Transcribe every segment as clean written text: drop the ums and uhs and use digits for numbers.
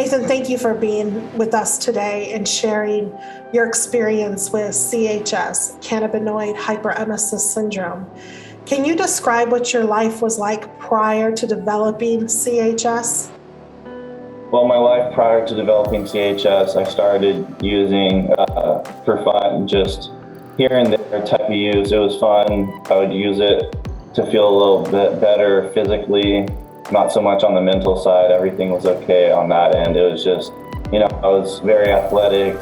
Nathan, thank you for being with us today and sharing your experience with CHS, Cannabinoid Hyperemesis syndrome. Can you describe what your life was like prior to developing CHS? Well, my life prior to developing CHS, I started using for fun, just here and there type of use. It was fun. I would use it to feel a little bit better physically, not so much on the mental side. Everything was okay on that end. It was just, I was very athletic,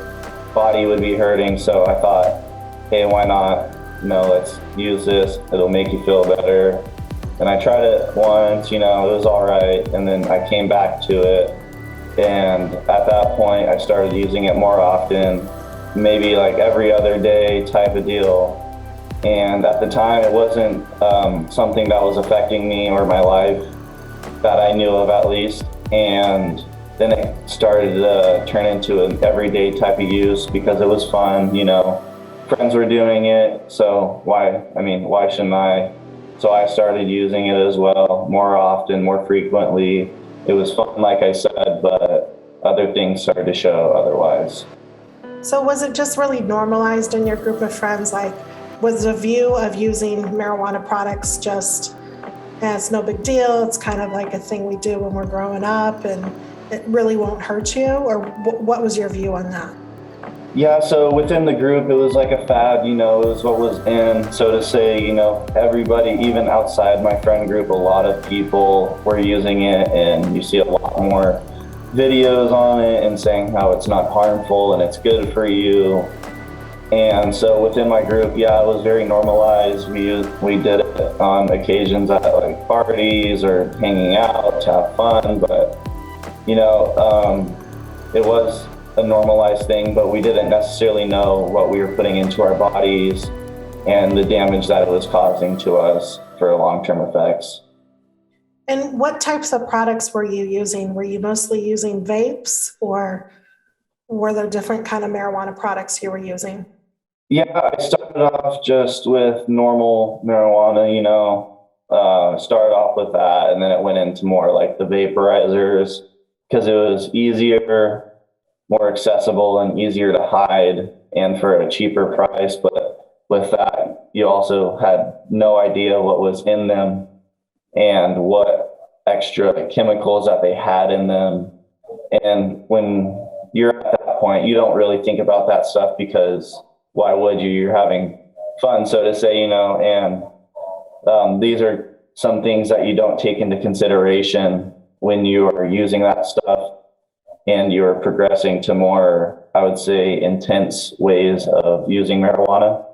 body would be hurting. So I thought, hey, why not? Let's use this. It'll make you feel better. And I tried it once, it was all right. And then I came back to it. And at that point, I started using it more often, maybe like every other day type of deal. And at the time, it wasn't something that was affecting me or my life that I knew of, at least. And then it started to turn into an everyday type of use because it was fun, friends were doing it. So why shouldn't I? So I started using it as well, more often, more frequently. It was fun, like I said, but other things started to show otherwise. So was it just really normalized in your group of friends? Like, was the view of using marijuana products just as no big deal? It's kind of like a thing we do when we're growing up and it really won't hurt you? Or what was your view on that? Yeah, so within the group, it was like a fad, it was what was in, so to say, everybody, even outside my friend group, a lot of people were using it, and you see a lot more videos on it and saying how it's not harmful and it's good for you. And so within my group, yeah, it was very normalized. We did it on occasions at like parties or hanging out to have fun, but it was a normalized thing, but we didn't necessarily know what we were putting into our bodies and the damage that it was causing to us for long-term effects. And what types of products were you using? Were you mostly using vapes, or were there different kind of marijuana products you were using? Yeah, I started off just with normal marijuana, started off with that, and then it went into more like the vaporizers because it was easier, more accessible, and easier to hide, and for a cheaper price. But with that, you also had no idea what was in them and what extra chemicals that they had in them. And when you're at that point, you don't really think about that stuff because why would you? You're having fun, so to say, and these are some things that you don't take into consideration when you are using that stuff and you're progressing to more, I would say, intense ways of using marijuana.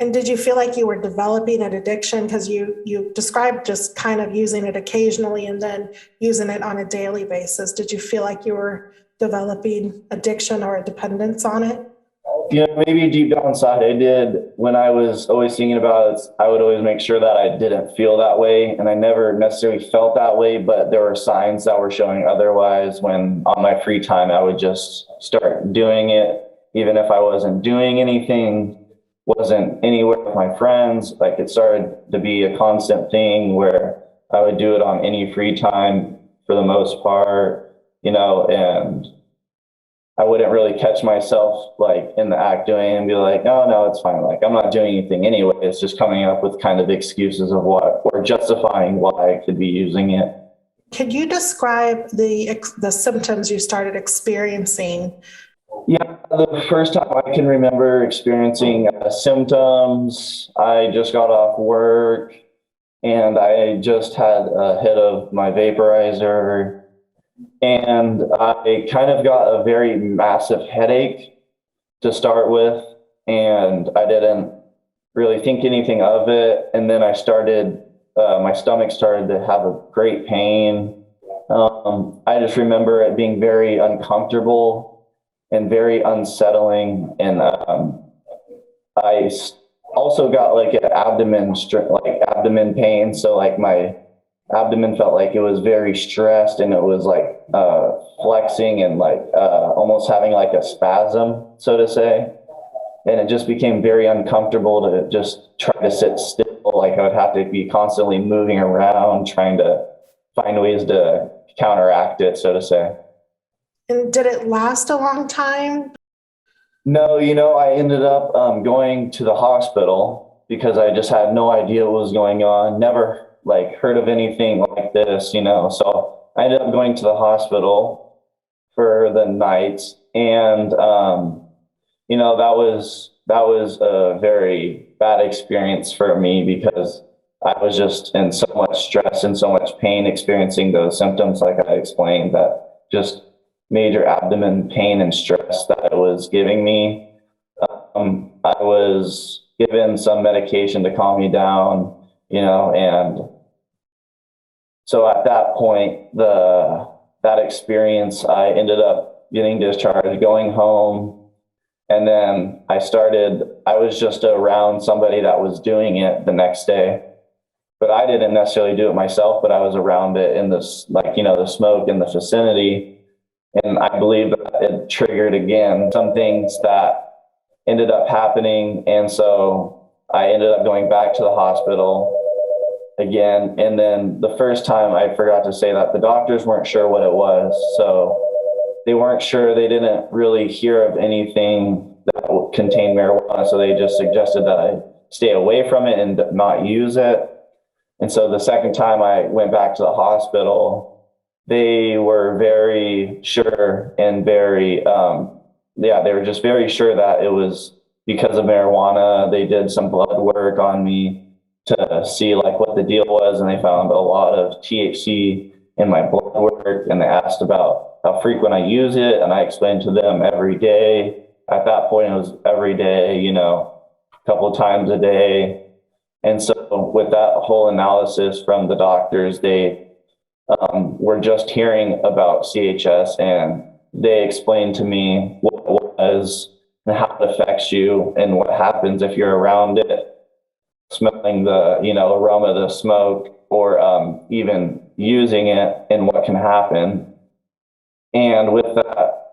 And did you feel like you were developing an addiction? Because you described just kind of using it occasionally and then using it on a daily basis. Did you feel like you were developing addiction or a dependence on it? Maybe deep down inside I did. When I was always thinking about it, I would always make sure that I didn't feel that way. And I never necessarily felt that way, but there were signs that were showing otherwise. When on my free time, I would just start doing it, even if I wasn't doing anything, wasn't anywhere with my friends. Like, it started to be a constant thing where I would do it on any free time for the most part, and I wouldn't really catch myself like in the act doing it and be like, oh, no, it's fine. Like, I'm not doing anything anyway. It's just coming up with kind of excuses of what, or justifying why I could be using it. Could you describe the symptoms you started experiencing? Yeah, the first time I can remember experiencing symptoms, I just got off work and I just had a hit of my vaporizer. And I kind of got a very massive headache to start with, and I didn't really think anything of it. And then my stomach started to have a great pain. I just remember it being very uncomfortable and very unsettling. And I also got like an abdomen pain. So like my abdomen felt like it was very stressed, and it was like flexing and like almost having like a spasm, so to say. And it just became very uncomfortable to just try to sit still. Like, I would have to be constantly moving around, trying to find ways to counteract it, so to say. And did it last a long time? No, I ended up going to the hospital because I just had no idea what was going on. Never like heard of anything like this, So I ended up going to the hospital for the night, and that was a very bad experience for me because I was just in so much stress and so much pain, experiencing those symptoms, like I explained, that just major abdomen pain and stress that it was giving me. I was given some medication to calm me down, and so at that point, that experience, I ended up getting discharged, going home, and then I was just around somebody that was doing it the next day. But I didn't necessarily do it myself, but I was around it in this, the smoke in the vicinity. And I believe that it triggered again some things that ended up happening. And so I ended up going back to the hospital again. And then the first time, I forgot to say that the doctors weren't sure what it was. So they weren't sure. They didn't really hear of anything that contained marijuana. So they just suggested that I stay away from it and not use it. And so the second time I went back to the hospital, they were very sure and they were just very sure that it was because of marijuana. They did some blood work on me to see like what the deal was, and they found a lot of THC in my blood work, and they asked about how frequent I use it, and I explained to them every day. At that point, it was every day, a couple of times a day. And so with that whole analysis from the doctors, they were just hearing about CHS, and they explained to me what it was and how it affects you and what happens if you're around it, smelling the, aroma of the smoke, or even using it, and what can happen. And with that,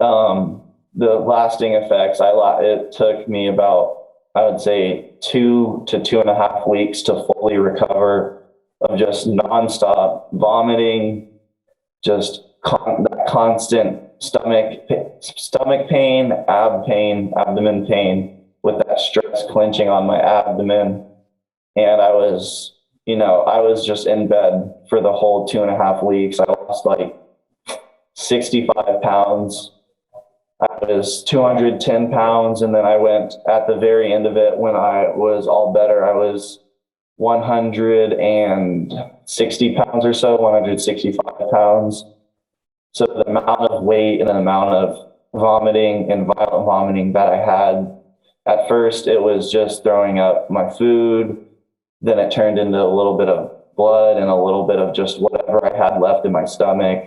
the lasting effects, it took me about, I would say, 2 to 2.5 weeks to fully recover of just nonstop vomiting, just that constant stomach pain, abdomen pain, with that stress clenching on my abdomen. And I was just in bed for the whole 2.5 weeks. I lost like 65 pounds. I was 210 pounds, and then I went at the very end of it, when I was all better, I was 160 pounds or so, 165 pounds. So the amount of weight and the amount of vomiting and violent vomiting that I had, at first it was just throwing up my food. Then it turned into a little bit of blood and a little bit of just whatever I had left in my stomach.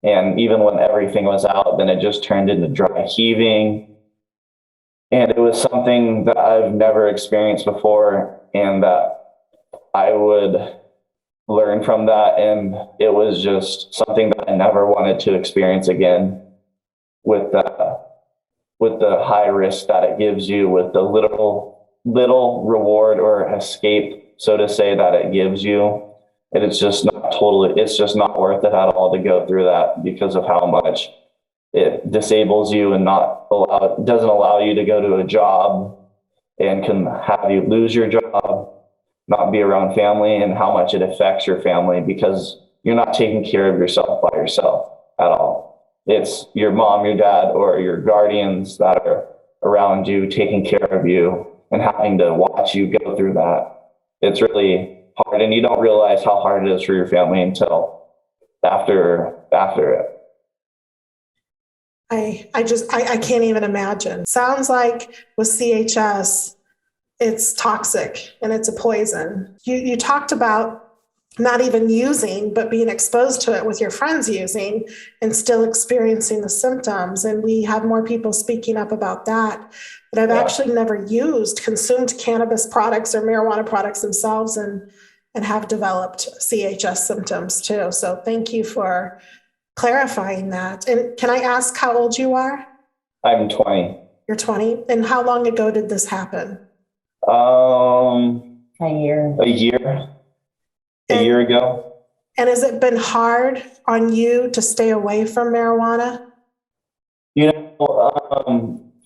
And even when everything was out, then it just turned into dry heaving. And it was something that I've never experienced before, and that I would learn from that. And it was just something that I never wanted to experience again, with the high risk that it gives you, with the little reward or escape, so to say, that it gives you. And it's just not worth it at all to go through that, because of how much it disables you and doesn't allow you to go to a job, and can have you lose your job, not be around family, and how much it affects your family, because you're not taking care of yourself by yourself at all. It's your mom, your dad, or your guardians that are around you, taking care of you and having to watch you go through that. It's really hard, and you don't realize how hard it is for your family until after it. I can't even imagine. Sounds like with CHS, it's toxic and it's a poison. You talked about not even using, but being exposed to it with your friends using and still experiencing the symptoms. And we have more people speaking up about that. But I've actually never consumed cannabis products or marijuana products themselves, and have developed CHS symptoms too. So thank you for clarifying that. And can I ask how old you are? I'm 20. You're 20. And how long ago did this happen? A year ago. And has it been hard on you to stay away from marijuana?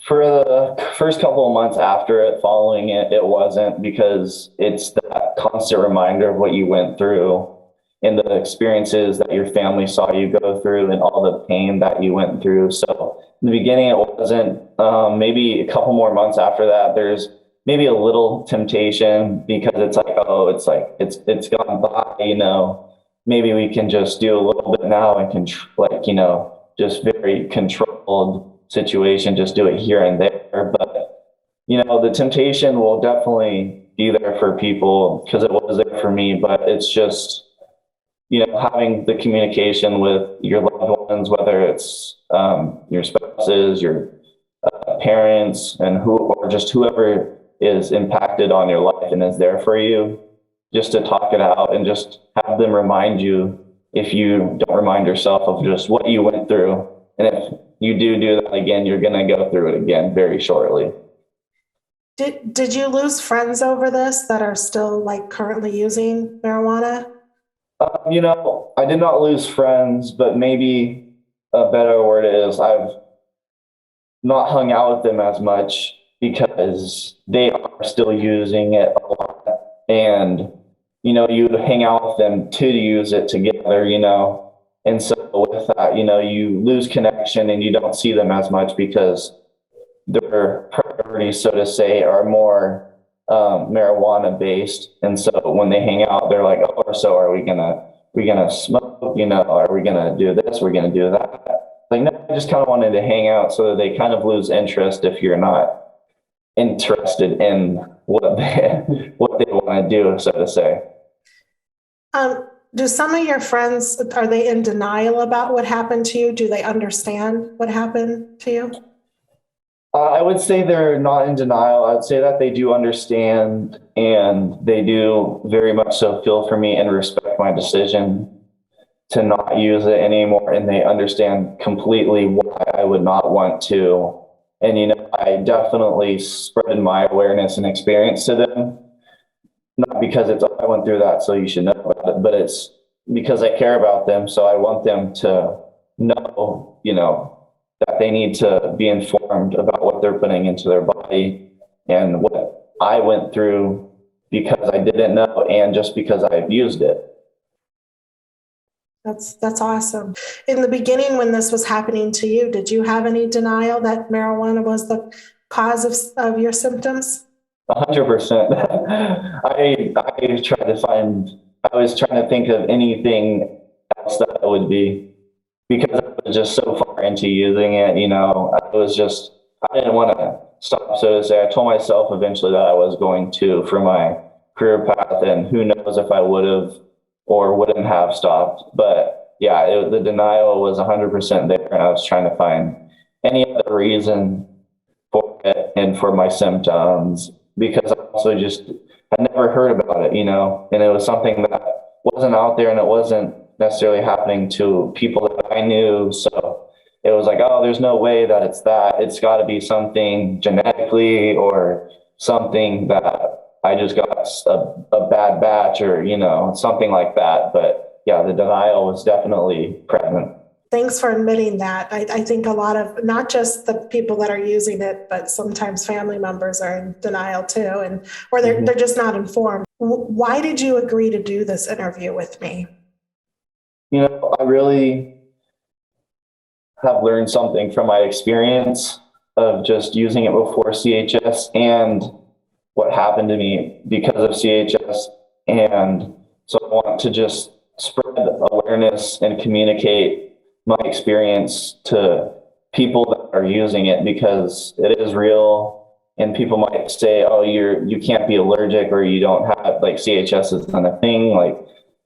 For the first couple of months after it, following it, it wasn't, because it's that constant reminder of what you went through and the experiences that your family saw you go through and all the pain that you went through. So in the beginning, it wasn't. Maybe a couple more months after that, there's maybe a little temptation, because it's like, oh, it's gone by, maybe we can just do a little bit now and just very controlled situation, just do it here and there. But, the temptation will definitely be there for people, because it was there for me. But it's just, having the communication with your loved ones, whether it's your spouses, your parents, or just whoever is impacted on your life and is there for you, just to talk it out and just have them remind you, if you don't remind yourself, of just what you went through. And if you do that again, you're going to go through it again very shortly. Did you lose friends over this that are still currently using marijuana? I did not lose friends, but maybe a better word is I've not hung out with them as much, because they are still using it a lot. And, you hang out with them to use it together, and so with that, you lose connection and you don't see them as much, because their priorities, so to say, are more marijuana based. And so when they hang out, they're like, oh, so are we gonna smoke? Are we gonna do this? We're gonna do that. Like, no, I just kind of wanted to hang out, so that they kind of lose interest if you're not interested in what they want to do, so to say. Do some of your friends, are they in denial about what happened to you? Do they understand what happened to you? I would say they're not in denial. I would say that they do understand, and they do very much so feel for me and respect my decision to not use it anymore. And they understand completely why I would not want to. And, I definitely spread my awareness and experience to them. Not because it's, oh, I went through that, so you should know about it, but it's because I care about them. So I want them to know, that they need to be informed about what they're putting into their body and what I went through, because I didn't know, and just because I abused it. That's awesome. In the beginning, when this was happening to you, did you have any denial that marijuana was the cause of your symptoms? 100%. I was trying to think of anything else that it would be, because I was just so far into using it. I didn't want to stop, so to say. I told myself eventually that I was going to, for my career path, and who knows if I would have or wouldn't have stopped. But yeah, the denial was 100% there, and I was trying to find any other reason for it and for my symptoms, because I also just had never heard about it, and it was something that wasn't out there, and it wasn't necessarily happening to people that I knew. So it was like, oh, there's no way that it's that. It's got to be something genetically, or something that I just got a bad batch, or, something like that. But yeah, the denial was definitely present. Thanks for admitting that. I think a lot of, not just the people that are using it, but sometimes family members are in denial too, or they're just not informed. Why did you agree to do this interview with me? I really have learned something from my experience of just using it before CHS, and what happened to me because of CHS. And so I want to just spread awareness and communicate my experience to people that are using it, because it is real. And people might say, oh, you can't be allergic, or you don't have, CHS isn't a thing,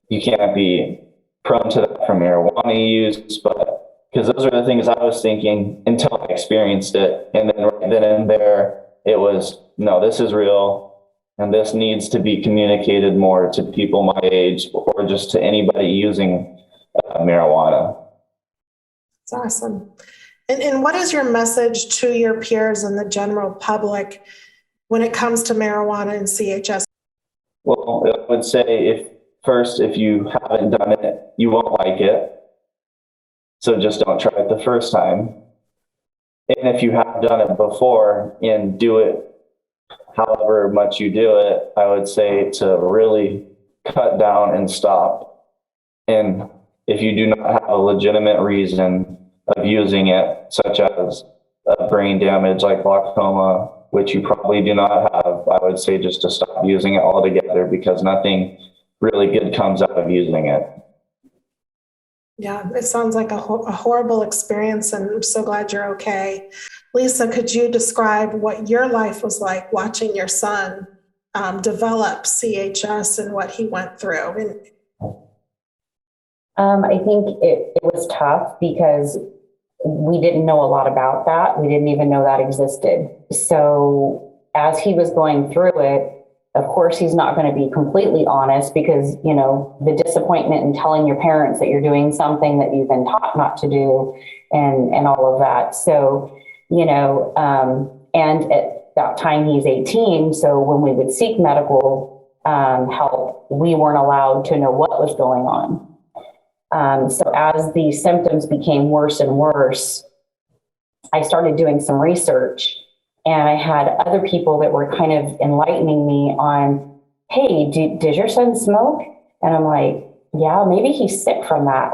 you can't be prone to that from marijuana use. But because those are the things I was thinking until I experienced it. And then right then and there, it was, no, this is real, and this needs to be communicated more to people my age, or just to anybody using marijuana. That's awesome. And what is your message to your peers and the general public when it comes to marijuana and CHS? Well, I would say, first, if you haven't done it, you won't like it. So just don't try it the first time. And if you have done it before and do it however much you do it, I would say to really cut down and stop. And if you do not have a legitimate reason of using it, such as brain damage like glaucoma, which you probably do not have, I would say just to stop using it altogether, because nothing really good comes out of using it. Yeah, it sounds like a horrible experience, and I'm so glad you're okay. Lisa, could you describe what your life was like watching your son develop CHS and what he went through? I think it was tough because we didn't know a lot about that. We didn't even know that existed. So as he was going through it, of course, he's not going to be completely honest because, you know, the disappointment in telling your parents that you're doing something that you've been taught not to do and all of that. So, you know, and at that time he's 18. So when we would seek medical help, we weren't allowed to know what was going on. So as the symptoms became worse and worse, I started doing some research. And I had other people that were kind of enlightening me on, hey, does your son smoke? And I'm like, yeah, maybe he's sick from that.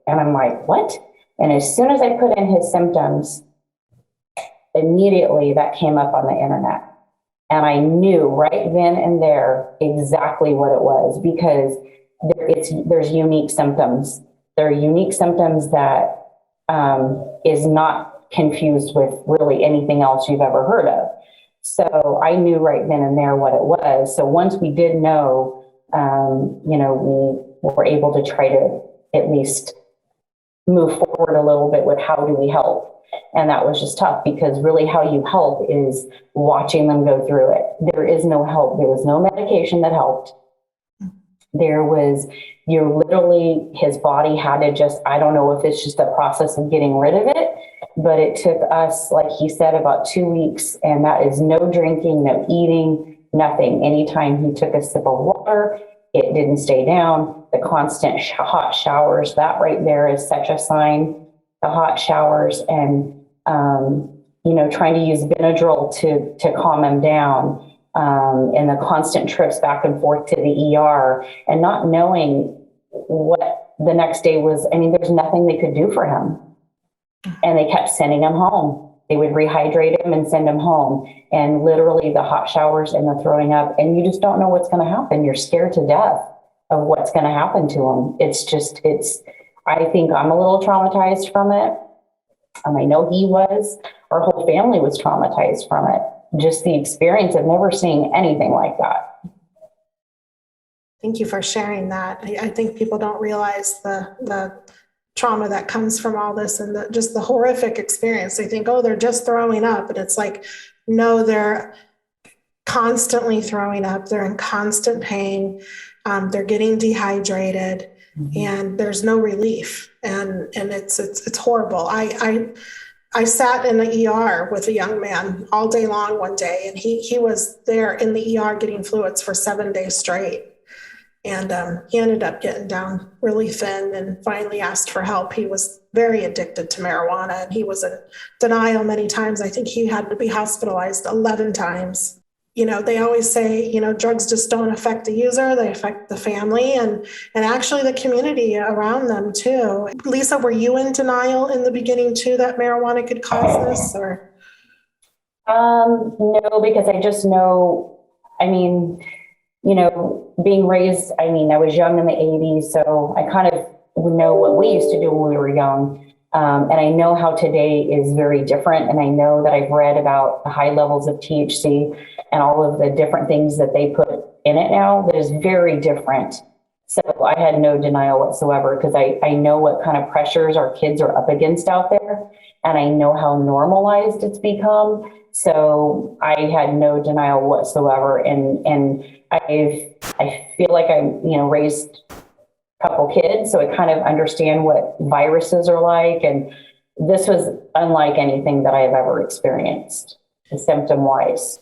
And I'm like, what? And as soon as I put in his symptoms, immediately that came up on the internet. And I knew right then and there exactly what it was, because there's unique symptoms. There are unique symptoms that is not confused with really anything else you've ever heard of. So I knew right then and there what it was. So once we did know, you know, we were able to try to at least move forward a little bit with how do we help. And that was just tough, because really how you help is watching them go through it. There is no help. There was no medication that helped. There was, his body had to just, I don't know if it's just a process of getting rid of it, but it took us, like he said, about 2 weeks, and that is no drinking, no eating, nothing. Anytime he took a sip of water, it didn't stay down. The constant hot showers, that right there is such a sign. The hot showers and, you know, trying to use Benadryl to calm him down. And the constant trips back and forth to the ER and not knowing what the next day was. I mean, there's nothing they could do for him. And they kept sending him home. They would rehydrate him and send him home. And literally the hot showers and the throwing up. And you just don't know what's going to happen. You're scared to death of what's going to happen to him. I think I'm a little traumatized from it. I know he was. Our whole family was traumatized from it. Just the experience of never seeing anything like that. Thank you for sharing that. I think people don't realize the trauma that comes from all this and just the horrific experience. They think, oh, they're just throwing up. And it's like, no, they're constantly throwing up. They're in constant pain. They're getting dehydrated, and there's no relief. And it's horrible. I sat in the ER with a young man all day long one day, and he was there in the ER getting fluids for 7 days straight. And he ended up getting down really thin and finally asked for help. He was very addicted to marijuana, and he was in denial many times. I think he had to be hospitalized 11 times. You know, they always say, you know, drugs just don't affect the user, they affect the family and actually the community around them too. Lisa, were you in denial in the beginning too, that marijuana could cause this, or? No, because I just know, I mean, you know, being raised, I mean, I was young in the 80s, so I kind of know what we used to do when we were young. And I know how today is very different. And I know that I've read about the high levels of THC and all of the different things that they put in it now that is very different. So I had no denial whatsoever, because I know what kind of pressures our kids are up against out there. And I know how normalized it's become. So I had no denial whatsoever. And I feel like I'm, you know, raised couple kids, so I kind of understand what viruses are like, and this was unlike anything that I have ever experienced, symptom-wise.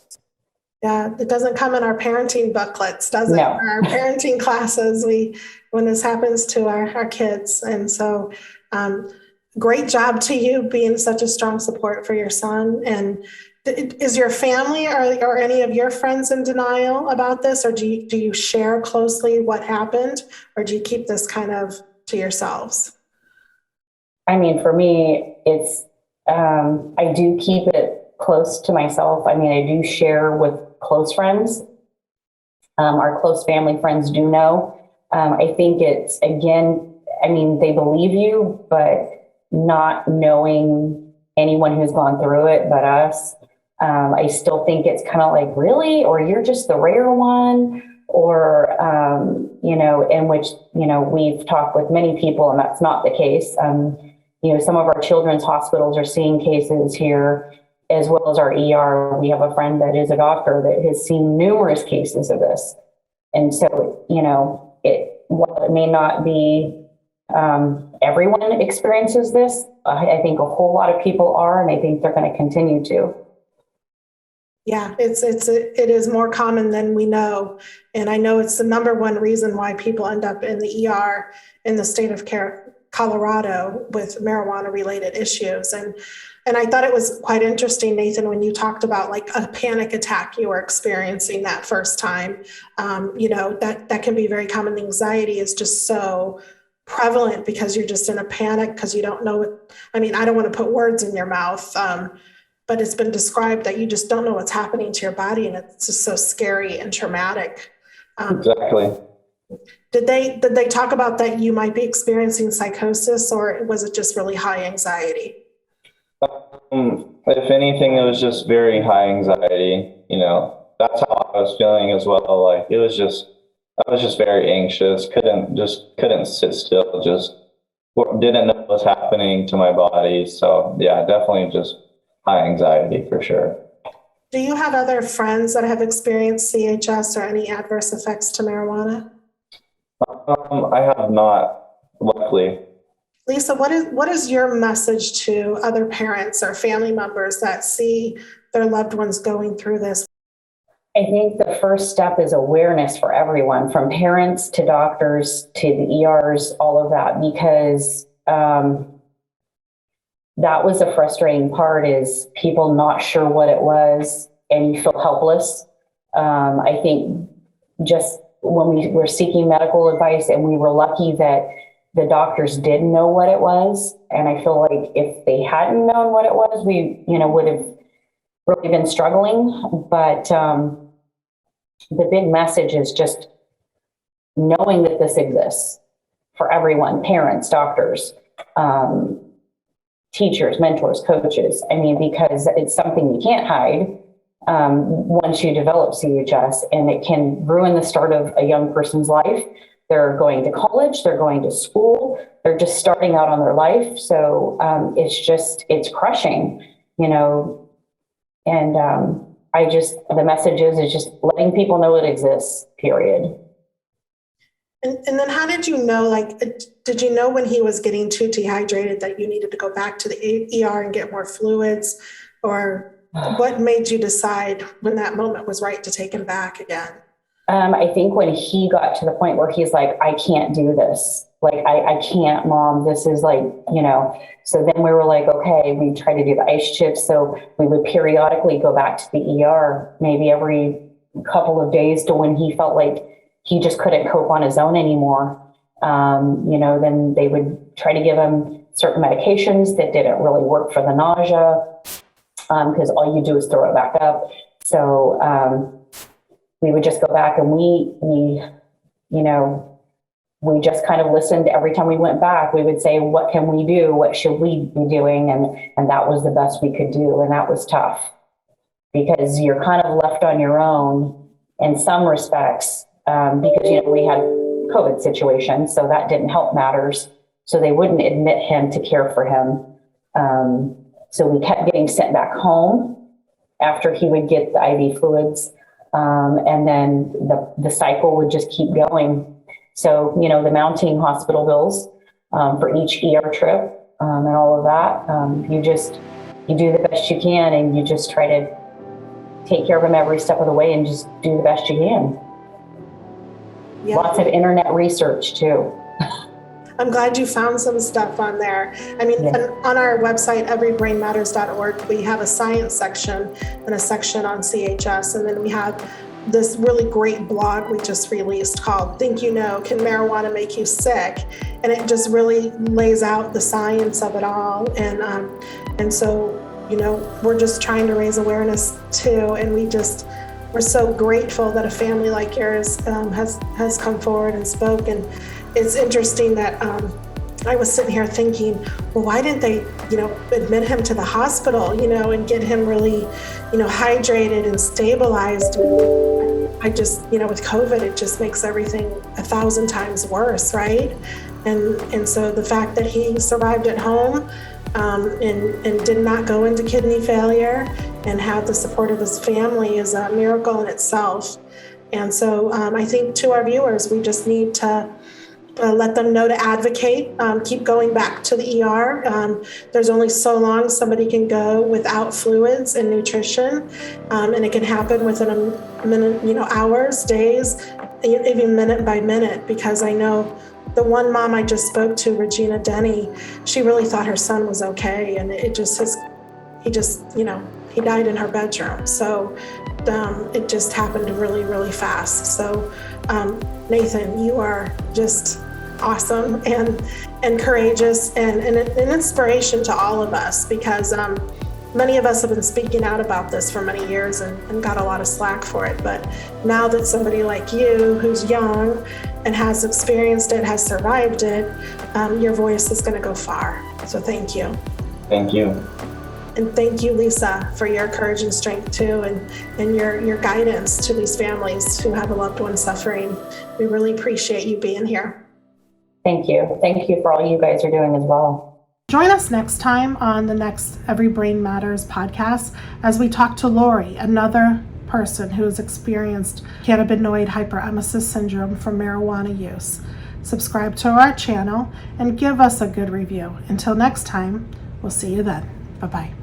Yeah, it doesn't come in our parenting booklets, does it? No. Our parenting classes, when this happens to our kids. And so great job to you being such a strong support for your son. And is your family or any of your friends in denial about this? Or do you share closely what happened? Or do you keep this kind of to yourselves? I mean, for me, it's, I do keep it close to myself. I mean, I do share with close friends. Our close family friends do know. I think it's, again, I mean, they believe you, but not knowing anyone who's gone through it but us. I still think it's kind of like, really? Or you're just the rare one? Or, in which, we've talked with many people and that's not the case. Some of our children's hospitals are seeing cases here, as well as our ER. We have a friend that is a doctor that has seen numerous cases of this. And so, while it may not be everyone experiences this, I think a whole lot of people are, and I think they're going to continue to. Yeah, it is more common than we know. And I know it's the number one reason why people end up in the ER in the state of Colorado with marijuana related issues. And I thought it was quite interesting, Nathan, when you talked about like a panic attack you were experiencing that first time. That can be very common. Anxiety is just so prevalent because you're just in a panic because you don't know what, I don't want to put words in your mouth, but it's been described that you just don't know what's happening to your body, and it's just so scary and traumatic. Exactly. Did they talk about that you might be experiencing psychosis, or was it just really high anxiety? If anything, it was just very high anxiety. That's how I was feeling as well. Like I was just very anxious. Couldn't sit still. Just didn't know what was happening to my body. So yeah, definitely just high anxiety for sure. Do you have other friends that have experienced CHS or any adverse effects to marijuana? I have not, luckily. Lisa, what is your message to other parents or family members that see their loved ones going through this? I think the first step is awareness for everyone, from parents to doctors to the ERs, all of that, because that was the frustrating part, is people not sure what it was and you feel helpless. I think just when we were seeking medical advice, and we were lucky that the doctors did know what it was. And I feel like if they hadn't known what it was, we, would have really been struggling. But the big message is just knowing that this exists for everyone, parents, doctors, teachers, mentors, coaches. Because it's something you can't hide once you develop CHS, and it can ruin the start of a young person's life. They're going to college, they're going to school, they're just starting out on their life. So it's crushing, and the message is just letting people know it exists, period. And then how did you know, did you know when he was getting too dehydrated that you needed to go back to the ER and get more fluids? Or what made you decide when that moment was right to take him back again? I think when he got to the point where he's like, I can't do this. I can't, Mom, this is so then we were like, okay, we tried to do the ice chips. So we would periodically go back to the ER, maybe every couple of days, to when he felt like he just couldn't cope on his own anymore. Then they would try to give him certain medications that didn't really work for the nausea, because all you do is throw it back up. So we would just go back, and we just kind of listened. Every time we went back, we would say, what can we do? What should we be doing? And that was the best we could do. And that was tough, because you're kind of left on your own in some respects, because, we had COVID situation, so that didn't help matters. So they wouldn't admit him to care for him. So we kept getting sent back home after he would get the IV fluids. And then the cycle would just keep going. So, the mounting hospital bills for each ER trip and all of that, you do the best you can, and you just try to take care of them every step of the way and just do the best you can. Yeah. Lots of internet research too. I'm glad you found some stuff on there. I mean, on our website, everybrainmatters.org, we have a science section and a section on CHS. And then we have this really great blog we just released called Think You Know, Can Marijuana Make You Sick? And it just really lays out the science of it all. And so, you know, we're just trying to raise awareness too. And we're so grateful that a family like yours has come forward and spoken. It's interesting that I was sitting here thinking, well, why didn't they, you know, admit him to the hospital, you know, and get him really, you know, hydrated and stabilized? I just, you know, with COVID, it just makes everything 1,000 times worse, right? And so the fact that he survived at home and did not go into kidney failure and had the support of his family is a miracle in itself. And so I think to our viewers, we just need to let them know to advocate, keep going back to the ER. There's only so long somebody can go without fluids and nutrition, and it can happen within a minute, you know, hours, days, even minute by minute, because I know the one mom I just spoke to, Regina Denny, she really thought her son was okay, and he died in her bedroom. So it just happened really, really fast. So Nathan, you are just awesome and courageous and an inspiration to all of us, because many of us have been speaking out about this for many years and got a lot of slack for it. But now that somebody like you, who's young and has experienced it, has survived it, your voice is going to go far. So thank you. Thank you. And thank you, Lisa, for your courage and strength too, and your guidance to these families who have a loved one suffering. We really appreciate you being here. Thank you. Thank you for all you guys are doing as well. Join us next time on the next Every Brain Matters podcast as we talk to Lori, another person who has experienced cannabinoid hyperemesis syndrome from marijuana use. Subscribe to our channel and give us a good review. Until next time, we'll see you then. Bye-bye.